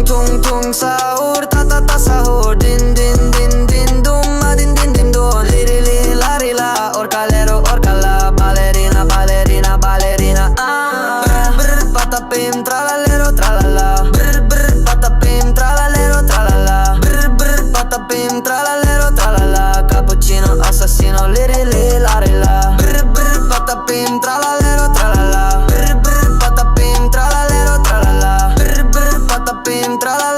tung tung sahur, ta ta ta sahur. Din din din din dum, din din din dum. Liri li la ri la, orcalero orcala. Ballerina ballerina ballerina. Brr brr patapim tralalero tralala. Brr brr patapim tralalero tralala. Brr brr patapim tralalero tralala. Cappuccino assassino, liri li la ri la. Brr brr patapim tralalero tralala. Brr brr patapim tralalero tralala. Brr brr patapim tralala.